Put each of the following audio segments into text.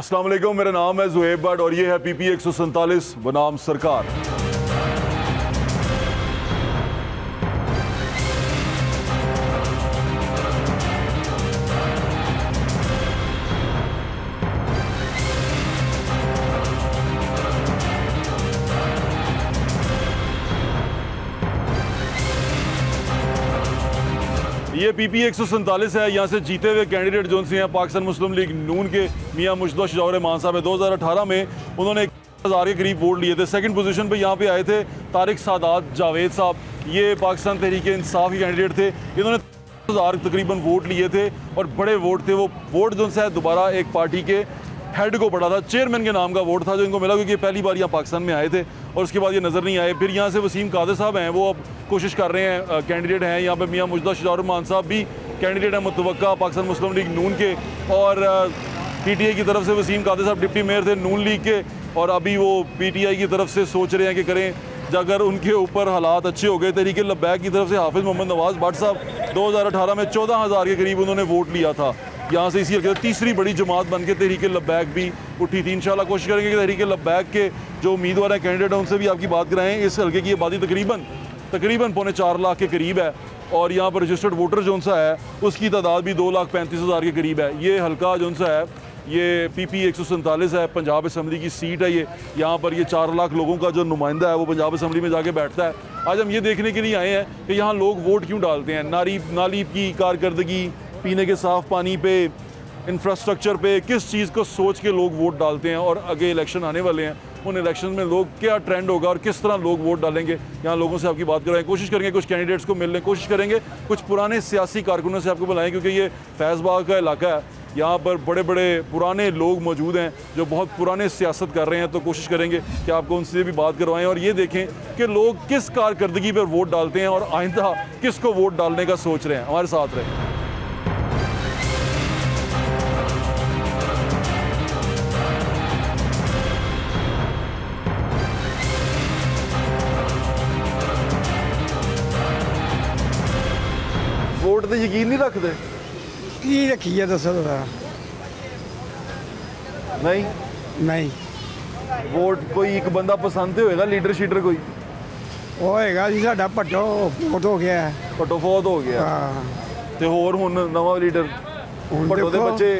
अस्सलाम वालेकुम, मेरा नाम है ज़ुहैब भट्ट और ये है पीपी 147 बनाम सरकार। ये पीपी 147 है। यहाँ से जीते हुए कैंडिडेट जो से हैं पाकिस्तान मुस्लिम लीग नून के मियाँ मुजद्दा शुजा रहमान साहब है। 2018 में उन्होंने 1000 के करीब वोट लिए थे। सेकंड पोजीशन पे यहाँ पे आए थे तारिक सादात जावेद साहब, ये पाकिस्तान तहरीक इंसाफ के कैंडिडेट थे। इन्होंने 1000 तकरीबन वोट लिए थे और बड़े वोट थे। वो वोट जो है दोबारा एक पार्टी के हेड को पड़ा था, चेयरमैन के नाम का वोट था जो इनको मिला, क्योंकि पहली बार यहाँ पाकिस्तान में आए थे और उसके बाद ये नज़र नहीं आए। फिर यहाँ से वसीम कादर साहब हैं, वो अब कोशिश कर रहे हैं, कैंडिडेट हैं। यहाँ पे मियाँ मुजद्दा शुजा रहमान साहब भी कैंडिडेट हैं मुतवक्का पाकिस्तान मुस्लिम लीग नून के, और PTI की तरफ से वसीम कादर साहब डिप्टी मेयर थे नून लीग के, और अभी वो PTI की तरफ से सोच रहे हैं कि करें अगर उनके ऊपर हालात अच्छे हो गए। तहरीक लब्बैक की तरफ से हाफिज़ मोहम्मद नवाज़ भट्ट साहब 2018 में 14,000 के करीब उन्होंने वोट लिया था। यहाँ से इसी हल्के तीसरी बड़ी जमात बन के तहरीक लब्बैक भी उठी थी। इंशाल्लाह कोशिश करेंगे कि तहरीक लब्बैक के जो उम्मीदवार हैं, कैंडिडेट हैं, उनसे भी आपकी बात कराएं। इस हल्के की आबादी तकरीबन 4.25 लाख के करीब है और यहाँ पर रजिस्टर्ड वोटर जो सा है उसकी तादाद भी 2,35,000 के करीब है। ये हल्का जो सा है ये पीपी 147 है, पंजाब असम्बली की सीट है। ये यहाँ पर ये 4 लाख लोगों का जो नुमाइंदा है वो पंजाब असम्बली में जाके बैठता है। आज हम ये देखने के लिए आए हैं कि यहाँ लोग वोट क्यों डालते हैं। नाली की कारकर्दगी, पीने के साफ़ पानी पे, इंफ्रास्ट्रक्चर पे, किस चीज़ को सोच के लोग वोट डालते हैं, और आगे इलेक्शन आने वाले हैं, उन इलेक्शन में लोग क्या ट्रेंड होगा और किस तरह लोग वोट डालेंगे। यहाँ लोगों से आपकी बात कराएं, कोशिश करेंगे कुछ कैंडिडेट्स को मिलने, कोशिश करेंगे कुछ पुराने सियासी कारकुनों से आपको बुलाएं, क्योंकि ये फैज़बाग का इलाका है। यहाँ पर बड़े बड़े पुराने लोग मौजूद हैं जो बहुत पुराने सियासत कर रहे हैं, तो कोशिश करेंगे कि आपको उनसे भी बात करवाएं और ये देखें कि लोग किस कारकर्दगी पर वोट डालते हैं और आइंदा किसको वोट डालने का सोच रहे हैं। हमारे साथ रहें। वोट तो यकीन नहीं रखते की रखी है दसो नहीं वोट कोई एक बंदा पसंद होएगा, लीडर शीडर कोई होएगा जी। साडा भट्टो फौत हो गया है, भट्टो फौत हो गया ते होर हुन नवा लीडर भट्टो दे बच्चे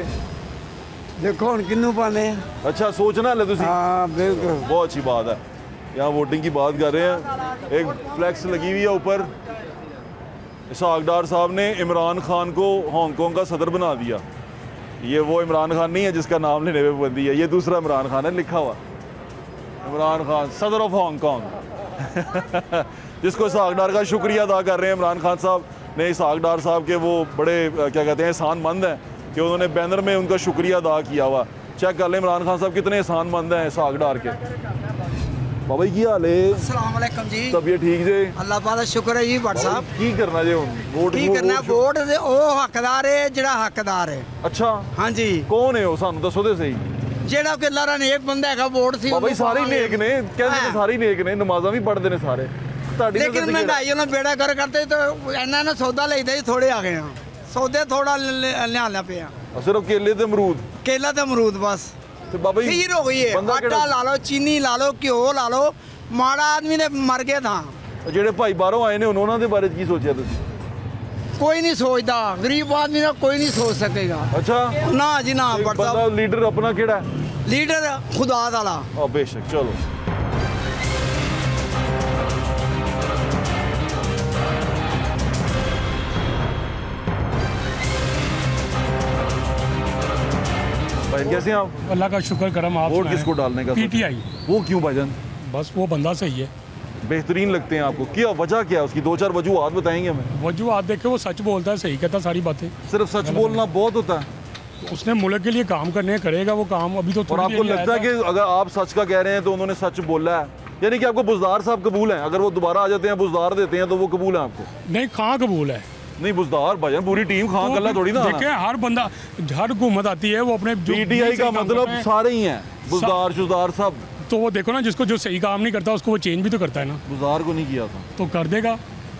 देखो हुन किन्नू पाने। अच्छा सोचना है तुसी? हाँ बिल्कुल, बहुत अच्छी बात है। यहाँ वोटिंग की बात कर रहे हैं। एक फ्लैक्स लगी हुई है ऊपर, इसहाक डार साहब ने इमरान खान को हांगकांग का सदर बना दिया। ये वो इमरान खान नहीं है जिसका नाम लेने पे पाबंदी है, ये दूसरा इमरान खान है लिखा हुआ, इमरान खान सदर ऑफ हांगकांग जिसको इसहाक डार का शुक्रिया अदा कर रहे हैं। इमरान खान साहब ने इसहाक डार साहब के वो बड़े क्या कहते हैं एहसानमंद हैं कि उन्होंने बैनर में उनका शुक्रिया अदा किया हुआ। चेक कर लें इमरान खान साहब कितने एहसानमंद हैं इसहाक डार के। बाबा जी की हाल है? अस्सलाम वालेकुम जी। तबीयत ठीक जे? अल्लाह पाक दा शुक्र है जी। भट्ट साहब की करना जे हुन वोट की करना? वोट दे ओ हकदार है जेड़ा हकदार है। अच्छा हाँ जी। कौन है वो सानू दसो ते सही। जेड़ा कि अल्लाह दा नेक बंदा है, वोट सी बाबा जी सारे नेक ने, कहंदे ने सारे नेक ने, नमाज़ां भी पढ़दे ने सारे। ਤੁਹਾਡੀ लेकिन महंगाई उन्हें बेड़ा कर करते तो इन्ना ने सौदा लेदा जी, थोड़े आ गए हैं सौदे, थोड़ा लियाना पे सिर्फ केले ते अमरूद, केला ते अमरूद बस। तो बाबा जी खीर हो गई है, आटा ला लो, चीनी ला लो, घ्यो ला लो, माड़ा आदमी ने मर गया था। ਜਿਹੜੇ ਭਾਈ ਬਾਹਰੋਂ ਆਏ ਨੇ ਉਹਨਾਂ ਦੇ ਬਾਰੇ ਕੀ ਸੋਚਿਆ ਤੁਸੀਂ? कोई नहीं सोचता, गरीब आदमी का कोई नहीं सोच सकेगा। अच्छा ना जी ना। बंदा लीडर अपना केड़ा है? लीडर खुदा वाला। बेशक। चलो भाई कैसे हैं आप? अल्लाह का शुक्र करम। आप वोट किसको डालने का? PTI। वो क्यों भाईजान? बस वो बंदा सही है, बेहतरीन लगते हैं आपको। क्या वजह क्या है उसकी? 2-4 वजूहात बताएंगे हमें। वजूहात देखे, वो सच बोलता है, सही कहता है सारी बातें। सिर्फ सच बोलना बहुत होता है? उसने मुल्क के लिए काम करने करेगा वो काम। अभी तो और आपको लगता है कि अगर आप सच का कह रहे हैं तो उन्होंने सच बोला है, यानी कि आपको बुजदार साहब कबूल हैं? अगर वो दोबारा आ जाते हैं, बुजदार देते हैं, तो वो कबूल है आपको? नहीं, खां कबूल है। नहीं बुजदार भाईजान पूरी टीम खां कल्ला थोड़ी ना। देखिए हर बंदा, हर हुकूमत आती है वो अपने PTI का मतलब सारे ही हैं, बुजदार शुजदार सब। तो वो देखो ना, जिसको जो सही काम नहीं करता उसको वो चेंज भी तो करता है ना। बुजदार को नहीं किया था तो कर देगा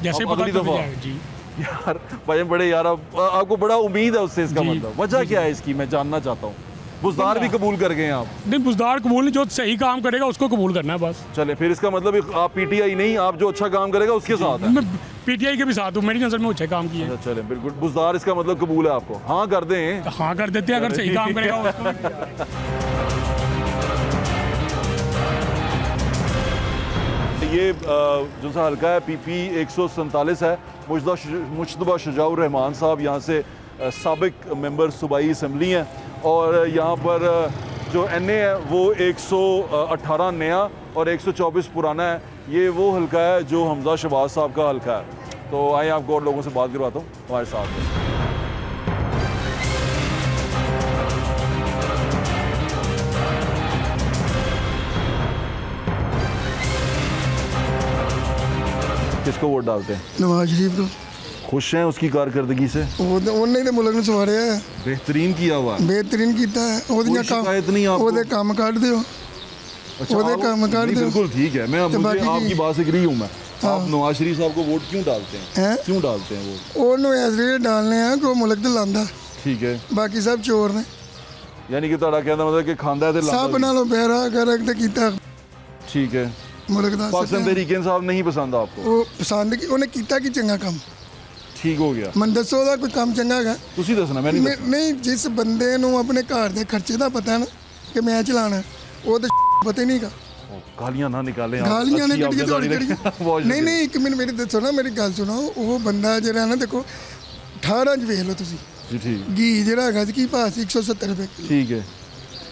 जैसे पता चल जाएगा जी। यार भाई बड़े यार आपको बड़ा उम्मीद है उससे, इसका मतलब वजह क्या है इसकी मैं जानना चाहता हूँ। बुजदार भी कबूल कर गए हैं आप? नहीं, बुजदार कबूल नहीं, जो सही काम करेगा उसको कबूल करना है बस। चले फिर इसका मतलब आप पीटीआई नहीं, आप जो अच्छा काम करेगा उसके साथ हैं। मैं पीटीआई के भी साथ हूँ, मेरी नज़र में अच्छे काम किए। अच्छा, चले बिल्कुल, बुजदार इसका मतलब कबूल है आपको? हाँ कर दें। हाँ कर देते हैं, अगर सही काम करेगा उसको। ये जो सा हल्का है PP 147 है। मुश्तबा शुजाउर रहमान साहब यहाँ से साबिक मेंबर सूबाई असम्बली हैं, और यहाँ पर जो NA है वो 118 नया और 124 पुराना है। ये वो हल्का है जो हमजा शहबाज साहब का हल्का है। तो आइए आपको और लोगों से बात करवाता हूँ हमारे साथ में। किसको वोट डालते हैं? नवाज शरीफ को। खुश हैं उसकी कारकर्दगी से? ਉਹਨੇ ਤੇ ਮੁਲਕ ਨੂੰ ਸਵਾਰਿਆ ਹੈ, बेहतरीन किया हुआ है। ਬਿਹਤਰੀਨ ਕੀਤਾ ਹੈ। ਉਹਦੀਆਂ शिकायत नहीं आपको? ਉਹਦੇ ਕੰਮ ਕੱਢ ਦਿਓ। अच्छा, ਉਹਦੇ आप- काम कर नहीं, दो। बिल्कुल ठीक है। मैं तो मुझे बाकी आपकी की- बात से एग्री हूँ मैं। हाँ। आप नवाज शरीफ साहब को वोट क्यों डालते हैं? हैं? क्यों डालते हैं वोट? ਉਹਨੂੰ ਇਸ ਲਈ ਡਾਲਨੇ ਆ ਕਿ ਉਹ ਮੁਲਕ ਤੇ ਲਾਂਦਾ, ठीक है, ਬਾਕੀ ਸਭ ਚੋਰ ਨੇ। यानी कि ਤੁਹਾਡਾ कहना मतलब कि खांदा है ते ਸਭ लांदा भी। ਨਾਲੋਂ ਬਹਿਰਾ ਕਰਕ ਤੇ ਕੀਤਾ ठीक है। ਮੁਲਕ ਦਾ। पाकिस्तान तहरीक इंसाफ नहीं पसंद आपको? ਉਹ ਪਸੰਦ ਕੀ ਉਹਨੇ ਕੀਤਾ ਕੀ ਚੰਗਾ ਕੰਮ? ठीक हो गया। ਮੈਨੂੰ ਦੱਸੋ ਉਹਦਾ ਕੋਈ ਕੰਮ ਚੰਗਾ ਹੈਗਾ? तुसी दसना, मैं नहीं दसना। ਨਹੀਂ, ਜਿਸ ਬੰਦੇ ਨੂੰ ਆਪਣੇ ਘਰ ਦੇ ਖਰਚੇ ਦਾ ਪਤਾ ਨਾ ਕਿ ਮੈਂ ਚਲਾਣਾ, ਉਹ ਤਾਂ ਪਤਾ ਹੀ ਨਹੀਂਗਾ। गालियां ना निकालें आप। ਗਾਲੀਆਂ ਨੇ अच्छी आपने ਕੱਢੀਆਂ गाली ਦੌੜੀ रखी। ਕੱਢੀਆਂ। बहुत ਨਹੀਂ शुक्रिया। ਨਹੀਂ, ਇੱਕ ਮਿੰਟ ਮੇਰੀ ਦੱਸੋ ਨਾ, ਮੇਰੀ ਗੱਲ ਸੁਣੋ। ਉਹ ਬੰਦਾ ਜਿਹੜਾ ਨਾ, ਦੇਖੋ 18 ਚ ਵੇਖ ਲਓ ਤੁਸੀਂ, जी ठीक ਘੀ ਜਿਹੜਾ ਹੈਗਾ ਸੀ ਕੀ ਭਾਅ ਸੀ? 170 ਰੁਪਏ ਕਿਲੋ। ठीक है।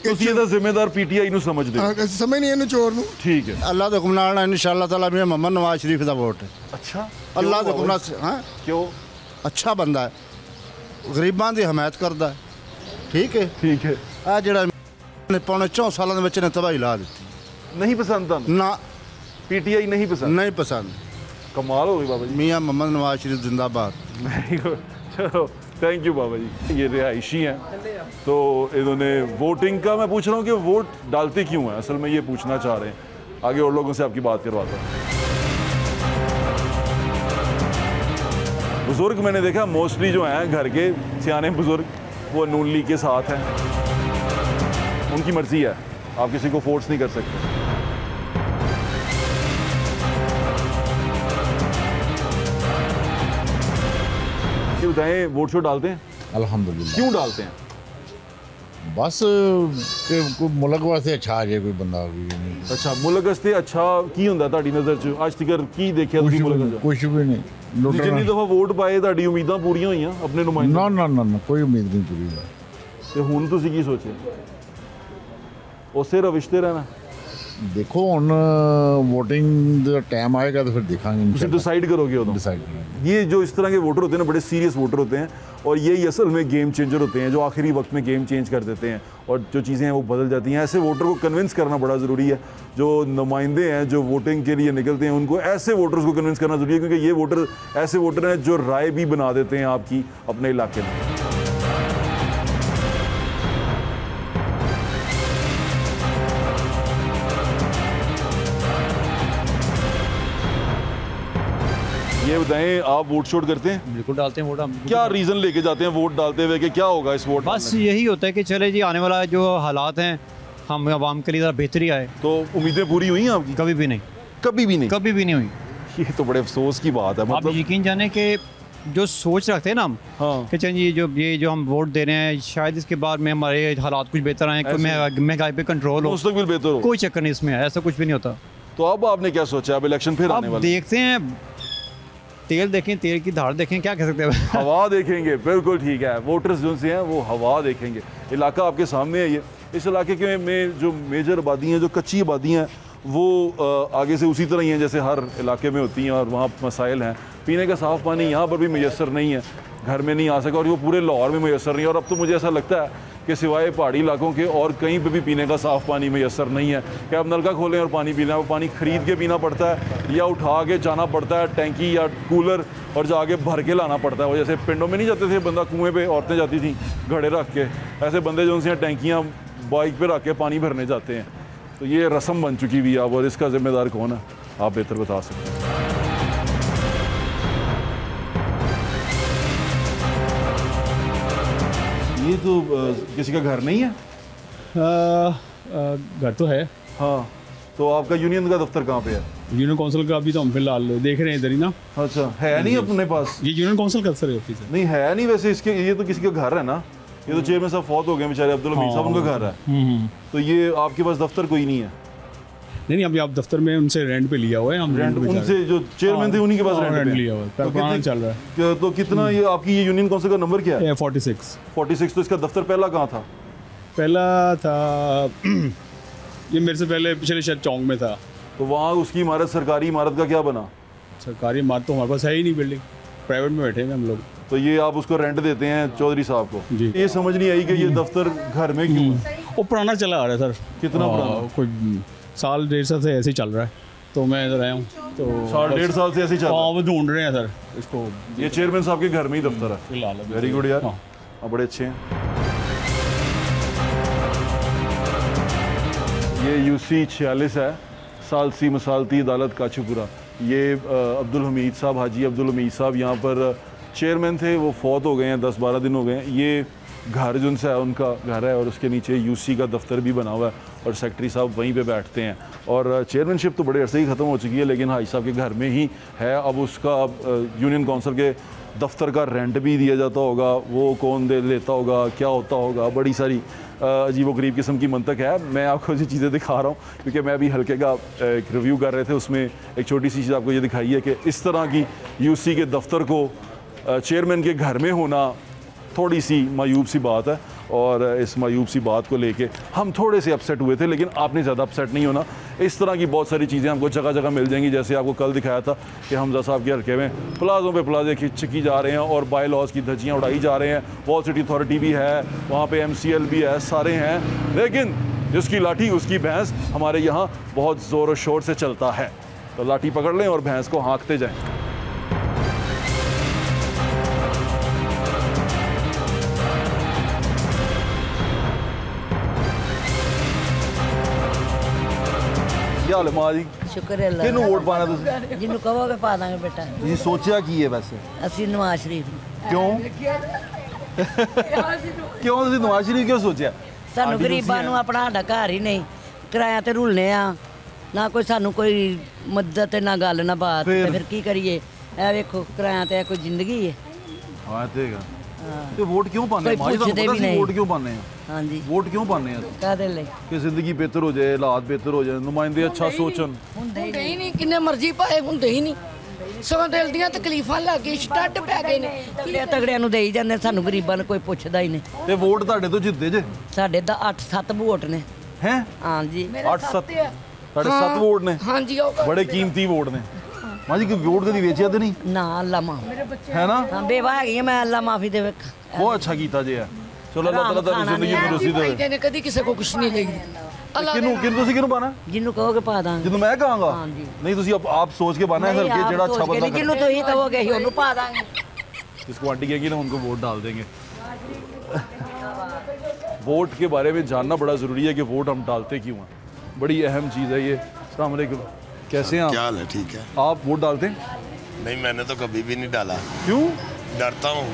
ਤੁਸੀਂ ਇਹਦਾ ਜ਼ਿੰਮੇਦਾਰ PTI ਨੂੰ ਸਮਝਦੇ ਹੋ? ਸਮਝ ਨਹੀਂ ਇਹਨੂੰ ਚੋਰ ਨੂੰ। ठीक है। अल्लाह के हुक्म नाल इंशाअल्लाह ताला मेरा मोहम्मद नवाज शरीफ का वोट है। अच्छा, अल्लाह के क्यों हुक्म बाबा नाल, हाँ, जी? क्यों? अच्छा बंदा है, गरीबां की हमायत करता है। ठीक है। ठीक है। आ जड़ा ने पौने 4 सालों ਦੇ ਵਿੱਚ ਨੇ ਤਬਾਹੀ ਲਾ ਦਿੱਤੀ। नहीं पसंद था? ना, PTI नहीं पसंद? नहीं पसंद। कमाल हो गई बाबा जी। मियाँ मोहम्मद नवाज शरीफ जिंदाबाद। वेरी गुड, चलो थैंक यू बाबा जी। ये रिहायशी हैं, तो इन्होंने वोटिंग का, मैं पूछ रहा हूँ कि वोट डालते क्यों हैं, असल में ये पूछना चाह रहे हैं। आगे और लोगों से आपकी बात करवाता हूँ। बुजुर्ग मैंने देखा मोस्टली जो हैं घर के सियाने बुजुर्ग, वो नून लीग के साथ हैं। उनकी मर्जी है, आप किसी को फोर्स नहीं कर सकते। ये बताएं, वोट शोट डालते हैं? अल्हम्दुलिल्लाह। क्यों डालते हैं? बस कि कोई मुल्क वास्ते अच्छा आ जाए कोई बंदा भी अच्छा, मुल्क वास्ते अच्छा की हुंदा ਤੁਹਾਡੀ ਨਜ਼ਰ 'ਚ ਅੱਜ ਤੱਕ ਕੀ ਦੇਖਿਆ ਤੁਸੀਂ ਮੁल्क 'ਚ? कुछ भी नहीं ਤੁਸੀਂ लुटना ਜਿੰਨੀ ਦਫਾ ਵੋਟ ਪਾਏ ਤੁਹਾਡੀ ਉਮੀਦਾਂ ਪੂਰੀਆਂ ਹੋਈਆਂ ਆਪਣੇ ਨੁਮਾਇੰਦੇ? ना ना ना ना कोई उम्मीद नहीं पूरी ਤੇ ਹੁਣ ਤੁਸੀਂ ਕੀ ਸੋਚਿਆ? ਉਸੇ ਰਵਿਸ਼ ਤੇ ਰਹਿਣਾ? देखो हुन वोटिंग दा टाइम आएगा तो फिर देखेंगे ਤੁਸੀਂ डिसाइड करोगे उਦੋਂ? डिसाइड करेंगे। ये जो इस तरह के वोटर होते हैं ना, बड़े सीरियस वोटर होते हैं, और यही असल में गेम चेंजर होते हैं, जो आखिरी वक्त में गेम चेंज कर देते हैं और जो चीज़ें हैं वो बदल जाती हैं। ऐसे वोटर को कन्विंस करना बड़ा ज़रूरी है। जो नुमाइंदे हैं जो वोटिंग के लिए निकलते हैं, उनको ऐसे वोटर्स को कन्विंस करना ज़रूरी है, क्योंकि ये वोटर ऐसे वोटर हैं जो राय भी बना देते हैं आपकी अपने इलाके में। ये बताएं, आप वोट शोट करते हैं? बिल्कुल डालते हैं वोट हम। क्या रीज़न लेके जाते हैं वोट डालते हुए कि क्या होगा इस वोट बस में? यही होता है कि चले जी, आने वाला जो हालात हैं हम आवाम के लिए ज़रा बेहतरी आए। तो उम्मीदें पूरी हुई हैं आपकी? कभी भी नहीं, कभी भी नहीं? कभी भी नहीं हुई। ये तो बड़े अफसोस की बात है। आप मतलब यकीन जाने कि जो सोच रखते हैं ना हम, हाँ, कि चलिए ये जो हम वोट दे रहे हैं, शायद इसके बाद में हमारे हालात कुछ बेहतर आए, कोई महंगाई पे कंट्रोल हो, मुस्तकबिल बेहतर हो। कोई चक्कर नहीं इसमें, ऐसा कुछ भी नहीं होता। तो अब आपने क्या सोचा? अब इलेक्शन फिर आने अब वाले, देखते हैं, तेल देखें, तेल की धार देखें, क्या कह सकते हैं। हवा देखेंगे। बिल्कुल ठीक है, वोटर्स जो से हैं वो हवा देखेंगे। इलाका आपके सामने है ये। इस इलाके के में जो मेजर आबादी हैं, जो कच्ची आबादी हैं, वो आगे से उसी तरह ही हैं जैसे हर इलाके में होती हैं, और वहाँ मसाइल हैं। पीने का साफ़ पानी यहाँ पर भी मैसर नहीं है, घर में नहीं आ सका, और वो पूरे लाहौर में मैसर नहीं है। और अब तो मुझे ऐसा लगता है कि सिवाय पहाड़ी इलाकों के और कहीं पे भी पीने का साफ़ पानी मैसर नहीं है कि आप नलका खोलें और पानी पीना है। वो पानी ख़रीद के पीना पड़ता है या उठा के जाना पड़ता है टैंकी या कूलर, और जाके भर के लाना पड़ता है। वो जैसे पिंडों में नहीं जाते थे बंदा कुएँ पे, औरतें जाती थी घड़े रख के, ऐसे बंदे जो उनसे टैंकियाँ बाइक पे रख के पानी भरने जाते हैं। तो ये रस्म बन चुकी हुई है अब, और इसका ज़िम्मेदार कौन है आप बेहतर बता सकते हैं। ये तो किसी का घर नहीं है? घर तो है। हाँ, तो आपका यूनियन का दफ्तर कहाँ पे है? यूनियन काउंसिल का अभी तो हम फिलहाल देख रहे हैं इधर ही ना। अच्छा, है नहीं अपने पास? ये यूनियन काउंसिल का सर ऑफिस है। नहीं है नहीं वैसे, इसके ये तो किसी का घर है ना, ये तो चेयरमैन साहब फौत हो गए बेचारे, अब्दुल हमीद साहब, उनका घर है। तो ये आपके पास दफ्तर कोई नहीं है? नहीं, अभी आप दफ्तर में उनसे रेंट पे लिया हुआ है। हम रेंट उनसे जो चेयरमैन थे उन्हीं के पास रेंट लिया हुआ है, पुराना चल रहा है। तो कितना ये आपकी ये यूनियन काउंसिल का नंबर क्या है? 46। तो इसका दफ्तर पहला कहाँ था? पहला था ये मेरे से पहले पिछले शायद चौंक में था। तो वहाँ उसकी इमारत, सरकारी इमारत का क्या बना? सरकारी इमारत तो हमारे पास है ही नहीं, बिल्डिंग प्राइवेट में बैठे हैं हम लोग। तो ये आप उसको रेंट देते हैं चौधरी साहब को? जी। ये समझ नहीं आई कि ये दफ्तर घर में क्यों है? वो पुराना चला आ रहा है सर। कितना पुराना? कोई साल 1.5 साल से ऐसे ही चल रहा है, तो मैं इधर आया हूँ। तो साल 1.5 साल से ऐसे ही चल रहा है? वो ढूंढ रहे हैं सर इसको। ये चेयरमैन साहब के घर में ही दफ्तर है? फिलहाल वेरी गुड यार, हाँ। आप बड़े अच्छे हैं। ये यूसी 46 है, सालसी मसालती अदालत काचीपुरा। ये अब्दुल हमीद साहब, हाजी अब्दुल हमीद साहब यहाँ पर चेयरमैन थे, वो फौत हो गए हैं, 10-12 दिन हो गए हैं। ये घर जो उनसे है उनका घर है, और उसके नीचे यूसी का दफ्तर भी बना हुआ है, और सेक्रेटरी साहब वहीं पे बैठते हैं। और चेयरमैनशिप तो बड़े अरसे ही ख़त्म हो चुकी है, लेकिन हाजी साहब के घर में ही है। अब उसका यूनियन काउंसिल के दफ्तर का रेंट भी दिया जाता होगा, वो कौन दे लेता होगा, क्या होता होगा, बड़ी सारी अजीब व गरीब किस्म की मंतक है। मैं आपको ये चीज़ें दिखा रहा हूँ क्योंकि मैं अभी हल्के का एक रिव्यू कर रहे थे, उसमें एक छोटी सी चीज़ आपको ये दिखाई है कि इस तरह की यूसी के दफ्तर को चेयरमैन के घर में होना थोड़ी सी मायूब सी बात है। और इस मायूब सी बात को लेके हम थोड़े से अपसेट हुए थे, लेकिन आपने ज़्यादा अपसेट नहीं होना। इस तरह की बहुत सारी चीज़ें हमको जगह जगह मिल जाएंगी, जैसे आपको कल दिखाया था कि हमजा साहब के हल्के में प्लाज़ों पे प्लाजे खिंची जा रहे हैं और बाय लॉज की धज्जियाँ उड़ाई जा रहे हैं। वॉल सिटी अथॉरिटी भी है, वहाँ पे MCL भी है, सारे हैं, लेकिन जिसकी लाठी उसकी भैंस हमारे यहाँ बहुत ज़ोर शोर से चलता है। तो लाठी पकड़ लें और भैंस को हाँकते जाएँ। हाल मां जी? शुक्र है अल्लाह किहनू वोट पाना तुसीं? जिन्नू कहोगे पा दांगे बेटा। ਤੁਸੀਂ ਸੋਚਿਆ ਕੀ ਹੈ ਵੈਸੇ? ਅਸੀਂ ਨਵਾਜ਼ ਸ਼ਰੀਫ ਕਿਉਂ? ਕਿਉਂ ਤੁਸੀਂ ਨਵਾਜ਼ ਸ਼ਰੀਫ ਕਿਉਂ ਸੋਚਿਆ? ਸਾਨੂੰ ਗਰੀਬਾਂ ਨੂੰ ਆਪਣਾ ਸਾਡਾ ਘਰ ਹੀ ਨਹੀਂ, ਕਿਰਾਇਆ ਤੇ ਰੁਲਨੇ ਆ ਨਾ, ਕੋਈ ਸਾਨੂੰ ਕੋਈ ਮਦਦ ਤੇ ਨਾ ਗੱਲ ਨਾ ਬਾਤ, ਤੇ ਫਿਰ ਕੀ ਕਰੀਏ? ਇਹ ਵੇਖੋ ਕਿਰਾਇਆ ਤੇ ਕੋਈ ਜ਼ਿੰਦਗੀ ਹੈ। ਹਾਂ ਤੇਗਾ ਤੇ ਵੋਟ ਕਿਉਂ ਪਾਣੇ? ਮਾਂ ਜੀ ਤੁਹਾਨੂੰ ਪਤਾ ਸੀ ਵੋਟ ਕਿਉਂ ਪਾਣੇ ਆ? हाँ जी, वोट क्यों पाने हैं? ਕਾਹਦੇ ਲਈ? कि जिंदगी बेहतर हो जाए, हालात बेहतर हो जाए, नुमाइंदे अच्छा सोचन। ਹੁੰਦੇ ਹੀ ਨਹੀਂ, ਕਿੰਨੇ ਮਰਜ਼ੀ ਪਾਏ ਹੁੰਦੇ ਹੀ ਨਹੀਂ। ਸਗੋਂ ਦਿਲ ਦੀਆਂ ਤਕਲੀਫਾਂ ਲੱਗ ਗਈ, ਸਟੱਡ ਪੈ ਗਏ ਨੇ। ਤਗੜਿਆਂ ਨੂੰ ਦੇਈ ਜਾਂਦੇ, ਸਾਨੂੰ ਗਰੀਬਾਂ ਨੂੰ ਕੋਈ ਪੁੱਛਦਾ ਹੀ ਨਹੀਂ। ਤੇ ਵੋਟ ਤੁਹਾਡੇ ਤੋਂ ਜਿੱਤਦੇ ਜੇ? ਸਾਡੇ ਤਾਂ 8-7 ਵੋਟ ਨੇ। हैं? हाँ जी, 8-7 ਤੁਹਾਡੇ 7 ਵੋਟ ਨੇ? हाँ जी, बड़े कीमती वोट ने। मां जी, वोट कभी ਵੇਚਿਆ ਤੇ ਨਹੀਂ? ਨਾ ਅੱਲਾ ਮਾਫ है ना? ਹਾਂ, ਬੇਵਾ ਹੈਗੀ ਮੈਂ, ਅੱਲਾ ਮਾਫੀ ਦੇਵੇ। बहुत अच्छा कीता जे है। चलो अल्लाह ताला तारी जिंदगी में रसी दे। ਭਾਈ ਨੇ ਕਦੀ ਕਿਸੇ ਕੋ ਕੁਛ ਨਹੀਂ ਲਈ। ਕਿਹਨੂੰ ਤੁਸੀਂ ਕਿਹਨੂੰ ਪਾਣਾ? ਜਿੰਨੂੰ ਕਹੋਗੇ ਪਾ ਦਾਂਗੇ। ਜਿੰਨੂੰ ਮੈਂ ਕਹਾਂਗਾ? हाँ जी, नहीं ਤੁਸੀਂ ਆਪ सोच के पाना है सर, कि ਜਿਹੜਾ अच्छा बंदा ਜਿੰਨੂੰ ਤੁਸੀਂ ਕਹੋਗੇ ਅਸੀਂ ਉਹਨੂੰ ਪਾ ਦਾਂਗੇ। जिसको आंटी कहेगी ना उनको वोट डाल देंगे। वोट के बारे में जानना बड़ा ज़रूरी है कि वोट हम डालते क्यों हैं, बड़ी अहम चीज़ है ये। अस्सलाम वालेकुम, कैसे हैं आप? क्या हाल है? ठीक है। आप वोट डालते हैं? नहीं, मैंने तो कभी भी नहीं डाला। क्यों? डरता हूँ।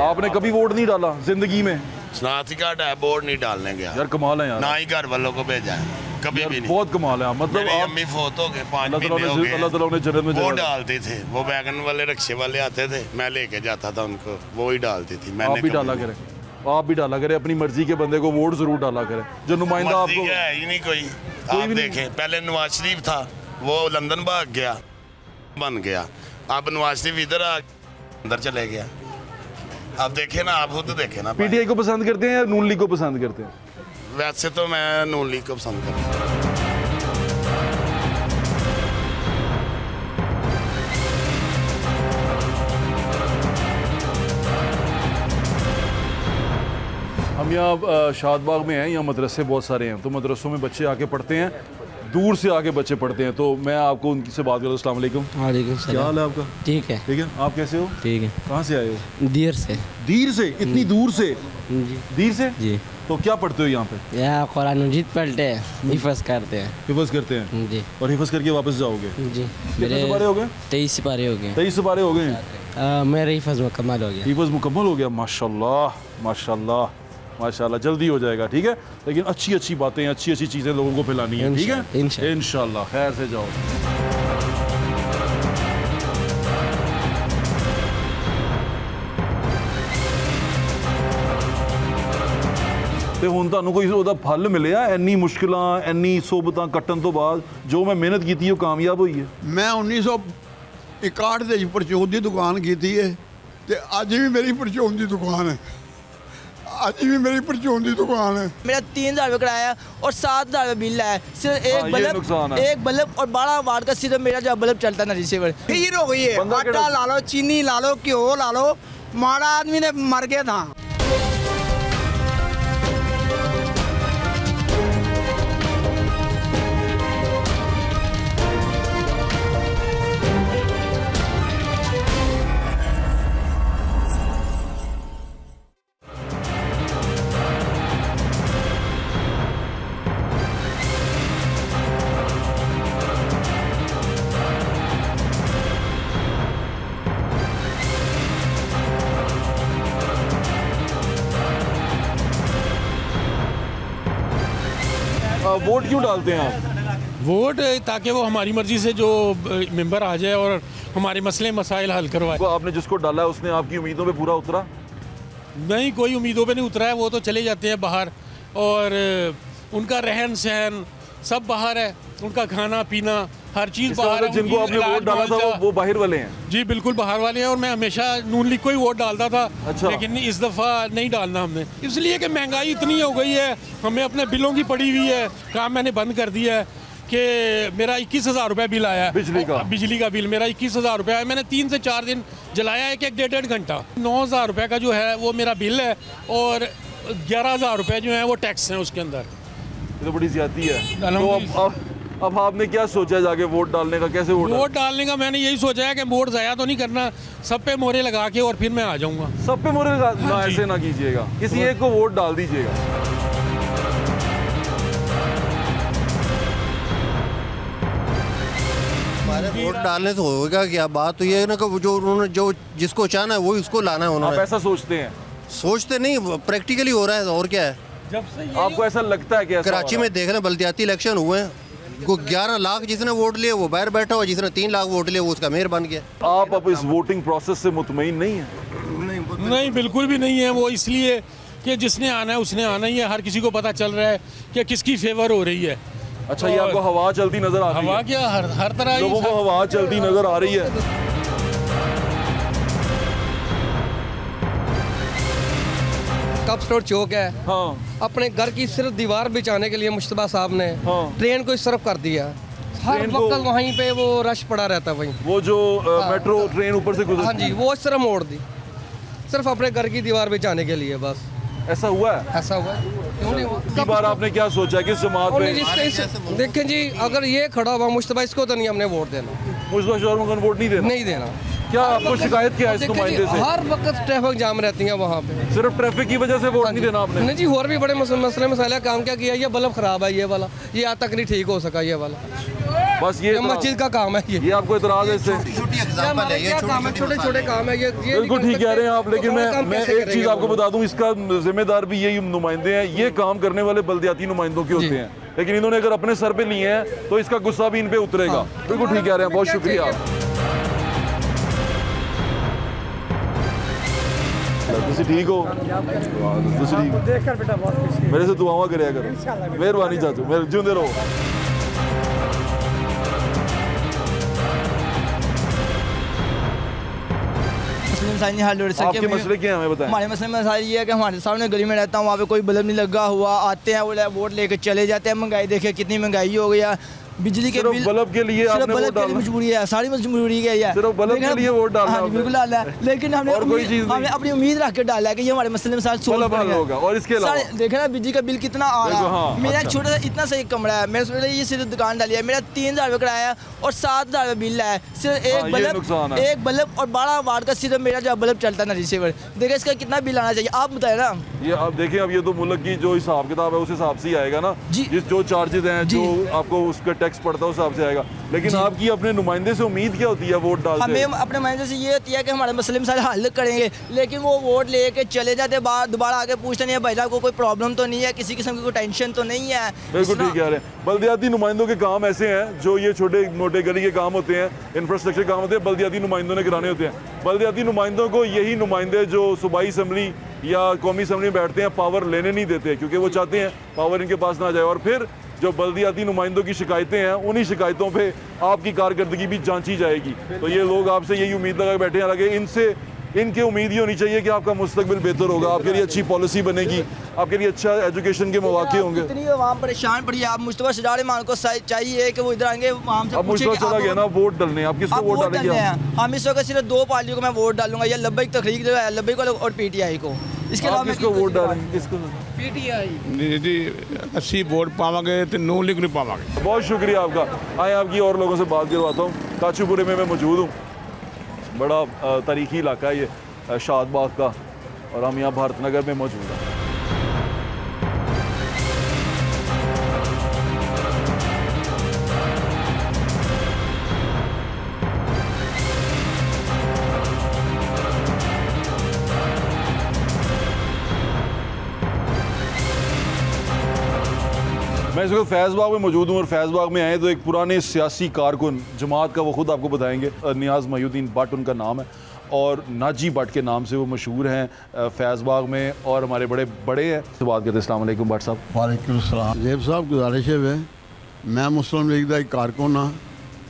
आपने कभी वोट नहीं डाला जिंदगी में? शनाख्ती कार्ड है, वोट नहीं डालने गया। यार कमाल है यार, ना ही घर वालों को भेजा है, कभी भी नहीं। बहुत कमाल है। मतलब मेरी आप अम्मी फोत हो गए, 5 अल्लाह महीने हो गए। ताला ने जन्नत में वो जगह डालते थे, वो वैगन वाले रिक्शे वाले आते थे, मैं लेके जाता था उनको, वो ही डालती थी। मैंने आप भी डाला करें, आप भी डाला करें, अपनी मर्जी के बंदे को वोट जरूर डाला करें। जो नुमाइंदा आपको है ही नहीं कोई आप देखें, पहले नवाज शरीफ था, वो लंदन भाग गया, बन गया। अब नवाज शरीफ इधर अंदर चले गया। आप देखे ना, आप खुद देखे ना। पीटीआई को पसंद करते हैं या नून लीग को पसंद करते हैं? वैसे तो मैं नून लीग को पसंद करता हूँ। हम यहाँ शादबाग में हैं, यहाँ मदरसे बहुत सारे हैं, तो मदरसों में बच्चे आके पढ़ते हैं, दूर से आके बच्चे पढ़ते हैं। तो मैं आपको उनकी से बात करता हूँ। अस्सलाम वालेकुम। वालेकुम सलाम। क्या हाल है आपका? ठीक है। ठीक है, आप कैसे हो? ठीक है। कहाँ से आए हो? दीर से। दीर से? इतनी दूर से? जी। दीर से? जी। तो क्या पढ़ते हो यहाँ पे? यहाँ कुरान मजीद पढ़ते हैं, हिफज करते हैं। हिफज करते हैं? जी। और हिफज करके वापस जाओगे? जी। कितने सिपारे हो गए? 23 सिपारे हो गए। 23 सिपारे हो गए? मेरा हिफज मुकम्मल हो गया। हिफज मुकम्मल हो गया, माशाल्लाह माशाल्लाह। माशाल्लाह जल्दी हो जाएगा, ठीक है। लेकिन अच्छी अच्छी बातें, अच्छी अच्छी चीज़ें लोगों को फैलानी है, ठीक है, इंशाल्लाह। खैर से जाओ। ਤੇ ਹੁਣ ਤੁਹਾਨੂੰ ਕੋਈ ਉਹਦਾ ਫਲ ਮਿਲਿਆ ਇੰਨੀ ਮੁਸ਼ਕਿਲਾਂ ਇੰਨੀ ਸੋਬਤਾਂ ਕੱਟਣ ਤੋਂ ਬਾਅਦ ਜੋ ਮੈਂ ਮਿਹਨਤ ਕੀਤੀ ਉਹ ਕਾਮਯਾਬ ਹੋਈ ਹੈ? ਮੈਂ 1961 ਦੇ ਪਰਚੂਨ ਦੀ ਦੁਕਾਨ ਕੀਤੀ ਹੈ ਤੇ ਅੱਜ ਵੀ ਮੇਰੀ ਪਰਚੂਨ ਦੀ ਦੁਕਾਨ है, आज भी मेरी परचून की दुकान है। मेरा 3000 रुपये किराया और 7000 रुपये बिल है, सिर्फ एक बल्ब और 12 वाट का सिर्फ मेरा जो बल्ब चलता है ना रिसीवर। फिर हो गई है, आटा ला लो, चीनी ला लो, घ्यो ला लो, माड़ा आदमी ने मर गया था। वोट क्यों डालते हैं आप? वोट ताकि वो हमारी मर्जी से जो मेंबर आ जाए और हमारे मसले मसाइल हल करवाए। आपने जिसको डाला है उसने आपकी उम्मीदों पे पूरा उतरा? नहीं, कोई उम्मीदों पे नहीं उतरा है। वो तो चले जाते हैं बाहर और उनका रहन सहन सब बाहर है, उनका खाना पीना हर चीज़ बाहर है। जिनको आपने वोट डाला था वो बाहर वाले हैं? जी बिल्कुल बाहर वाले हैं। और मैं हमेशा नून लीग को ही वोट डालता था। अच्छा। लेकिन इस दफ़ा नहीं डालना हमने, इसलिए कि महंगाई इतनी हो गई है, हमें अपने बिलों की पड़ी हुई है। काम मैंने बंद कर दिया है कि मेरा 21,000 रुपये बिल आया है बिजली का बिल मेरा 21,000 रुपये है। मैंने 3 से 4 दिन जलाया, एक डेढ़ घंटा। 9,000 रुपये का जो है वो मेरा बिल है और 11,000 रुपये जो है वो टैक्स है उसके अंदर। ये तो बड़ी ज्यादती है। तो अब आपने क्या सोचा जाके वोट डालने का? कैसे वोट डालने का? मैंने यही सोचा है कि वोट ज़ाया तो नहीं करना, सब पे मोहरे लगा के और फिर मैं आ जाऊंगा। सब पे मोहरे लगा? ना, ऐसे ना कीजिएगा, किसी एक को वोट डाल दीजिएगा। हमारे वोट डालने से होगा क्या? बात तो ये है ना कि जो उन्होंने जो जिसको चाहना है वो उसको लाना है। उन्होंने आप ऐसा सोचते हैं? सोचते नहीं, प्रैक्टिकली हो रहा है। और क्या है? जब से आपको ऐसा लगता है कि कराची में देख रहे हैं बल्दियाती इलेक्शन हुए हैं, को 11 लाख जिसने वोट लिए वो बाहर बैठा हुआ, जिसने 3 लाख वोट लिए वो उसका मेयर बन गया। आप अब इस वोटिंग प्रोसेस से मुतमईन नहीं है? नहीं, बिल्कुल भी नहीं है। वो इसलिए कि जिसने आना है उसने आना ही है। हर किसी को पता चल रहा है कि किसकी फेवर हो रही है। अच्छा, ये आपको हवा चलती नजर आ रही है? हवा क्या, हर तरह लोगों को हवा चलती नजर आ रही है। कप स्टोर चौक है, हाँ। अपने घर की सिर्फ दीवार बिछाने के लिए मुश्तबा साहब ने ट्रेन को इस तरफ कर दिया। हर वक्त वहीं पे वो रश पड़ा रहता है। वहीं वो जो मेट्रो ट्रेन ऊपर से गुजरती, हाँ जी, वो इस तरह मोड़ दी सिर्फ अपने घर की दीवार बिछाने के लिए बस। ऐसा हुआ है? ऐसा हुआ है। क्यों नहीं हुआ? इस बार आपने क्या सोचा किस जमात पे? देखें जी, अगर ये खड़ा हुआ मुश्तबा, इसको तो नहीं हमने वोट देना। मुश्तबा शोर वोट नहीं देना? नहीं देना। क्या आपको शिकायत क्या है इस नुमाइंदे से? हर वक्त ट्रैफिक जाम रहती है वहाँ पे। सिर्फ ट्रैफिक की वजह से वोट नहीं देना आपने? नहीं जी, और भी बड़े मसले मसाइल काम क्या किया। ये बल्ब खराब है, ये वाला, ये आज तक नहीं ठीक हो सका, ये वाला। बस ये मस्जिद का काम है। ये आपको इतराज है इससे? छोटे छोटे काम है ये। बिल्कुल ठीक कह रहे हैं आप। लेकिन मैं एक चीज़ आपको बता दूं, इसका जिम्मेदार भी यही नुमाइंदे हैं। ये काम करने वाले बल्दियाती नुमाइंदों के होते हैं, लेकिन इन्होंने अगर अपने सर पे लिए हैं तो इसका गुस्सा भी इन पे उतरेगा। बिल्कुल ठीक कह रहे हैं, बहुत शुक्रिया। तुसी ठीक हो? तुसी ठीक? मेरे से दुआवा करया करो, मेहरबानी चाचू, मेरे जिंदे रहो। आपके मसले क्या हैं हमें बताएं? हमारे मसले मसाइल ये है कि हमारे सामने गली में रहता हूँ, वहाँ पे कोई बल्ब नहीं लगा हुआ। आते हैं वो वोट लेके चले जाते हैं। महंगाई देखे कितनी महंगाई हो गई है। बिजली के बिल बल्ब के लिए आपने वोट डालना? मजबूरी है, सारी मजबूरी है। सिर्फ बल्ब के लिए वोट डालना? हाँ, बिल्कुल डाला है। लेकिन हमने अपनी उम्मीद रख के डाला है कि ये हमारे मसले मसाइल सोल्व होगा। और इसके अलावा देखे ना बिजली का बिल कितना आ रहा है। मेरा एक छोटा सा इतना सा एक कमरा है, मैंने ये सिर्फ दुकान डाली है। मेरा 3,000 रुपये किराया है और 7,000 रुपये बिल है। सिर्फ एक बल्ब और 12 वाट का सिर्फ मेरा जो बल्ब चलता है ना रिसीवर। देखिए इसका कितना बिल आना चाहिए, आप बताए ना। ये आप देखें, अब ये तो मुल्क की जो हिसाब किताब है उस हिसाब से ही आएगा ना। जिस जो चार्जेस हैं, जो आपको उसके टैक्स पड़ता है उस हिसाब से आएगा, लेकिन आपकी अपने नुमाइंदे से उम्मीद क्या होती है वोट डालते? हमें अपने नुमाइंदे से ये होती है कि हमारे मसले मसाइल हल करेंगे, लेकिन वो वोट लेके चले जाते बाद दोबारा आके पूछते नहीं है भाई साहब को कोई प्रॉब्लम तो नहीं है, किसी किस्म की कोई टेंशन तो नहीं है। बिल्कुल ठीक कह रहे हैं। बल्दियाती नुमाइंदों के काम ऐसे हैं जो ये छोटे मोटे गली के काम होते हैं, इंफ्रास्ट्रक्चर काम होते हैं, बल्दियाती नुमाइंदों ने कराने होते हैं। बल्दियाती नुमाइंदों को यही नुमाइंदे जो सूबाई असम्बली या कौमी असम्बली में बैठते हैं पावर लेने नहीं देते, क्योंकि वो चाहते हैं पावर इनके पास ना जाए। और फिर जो बल्दियाती नुमाइंदों की शिकायतें हैं उन्हीं शिकायतों पे आपकी कारकर्दगी भी जांची जाएगी। तो ये लोग आपसे यही उम्मीद लगा बैठे हैं, हालांकि इनसे इनकी उम्मीद ही होनी चाहिए कि आपका मुस्तकबिल बेहतर होगा, आपके लिए अच्छी पॉलिसी बनेगी, आपके लिए अच्छा एजुकेशन के मौके होंगे। इतनी आवाम परेशान पड़ी है, आप मुस्तफा सिराज रहमान को चाहिए कि वो इधर आएंगे वहाँ से अब मुस्तफा चला गया ना वोट डालने, आप किसको वोट डालेंगे? हम इस वक्त सिर्फ 2 पार्टियों को मैं वोट डालूंगा, या लब्बैक तहरीक जो है लब्बैक और पीटीआई को। इसके अलावा किसको वोट डालेंगे? किसको? पीटीआई जी 80 वोट पावांगे तो नून लीग नहीं पावांगे। बहुत शुक्रिया आपका। आए आपकी और लोगों से बात करवाता हूँ। काचूपुरे में मैं मौजूद हूँ, बड़ा तारीखी इलाका है ये शादबाग का, और हम यहाँ भारत नगर में मौजूद हैं। मैं इस वक्त फैज़बाग में मौजूद हूँ, और फैज़बाग में आए तो एक पुराने सियासी कारकुन जमात का, वो खुद आपको बताएंगे, नियाज़ मोहिउद्दीन भट्ट उनका नाम है, और नाजी भट्ट के नाम से वो मशहूर हैं फैज़बाग में, और हमारे बड़े बड़े हैं। तो बात करते हैं। अस्सलाम वालेकुम भट्ट साहब। वालेकुम सलाम। जेब साहब गुजारिश है, मैं मुस्लिम लीग का एक कारकुन हाँ।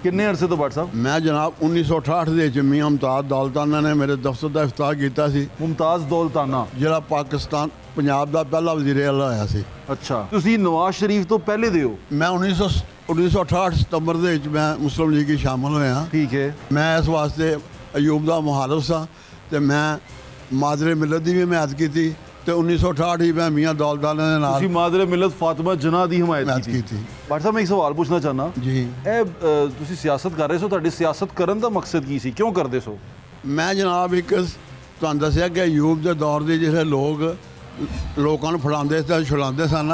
किन्ने अरसे तो भट्ट साहब? मैं जनाब 1968 के मियाँ मुमताज़ दौलताना ने मेरे दफ्तर का इफ्ताह किया सी। मुमताज़ दौलताना ਜਿਹੜਾ पाकिस्तान पंजाब का पहला वज़ीर आला होया सी। अच्छा, ਤੁਸੀਂ नवाज शरीफ तो पहले दे हो? मैं 1968 सितंबर के मैं मुस्लिम लीग की शामिल होया। ठीक है। मैं इस वास्ते अयूब का मुहालफ सा, तो मैं मादरे मिलत की भी हिमायत की थी, तो 1968 ही मैं मियाँ दौलताना ने नाल मादरे मिलत फातिमा जना की हिमायत की थी। भट्ट साहब मैं एक सवाल पूछना चाहना जी, ਤੁਸੀਂ सियासत कर रहे सो, ਤੁਹਾਡੀ सियासत ਕਰਨ ਦਾ ਮਕਸਦ ਕੀ ਸੀ, ਕਿਉਂ ਕਰਦੇ ਸੋ? मैं जनाब एक ਤੁਹਾਨੂੰ ਦੱਸਿਆ ਕਿ ਅਯੂਬ ਦੇ ਦੌਰ ਦੇ ਜਿਹੜੇ ਲੋਕਾਂ ਨੂੰ ਫੜਾਉਂਦੇ ਤੇ ਛੁਡਾਉਂਦੇ ਸਨ,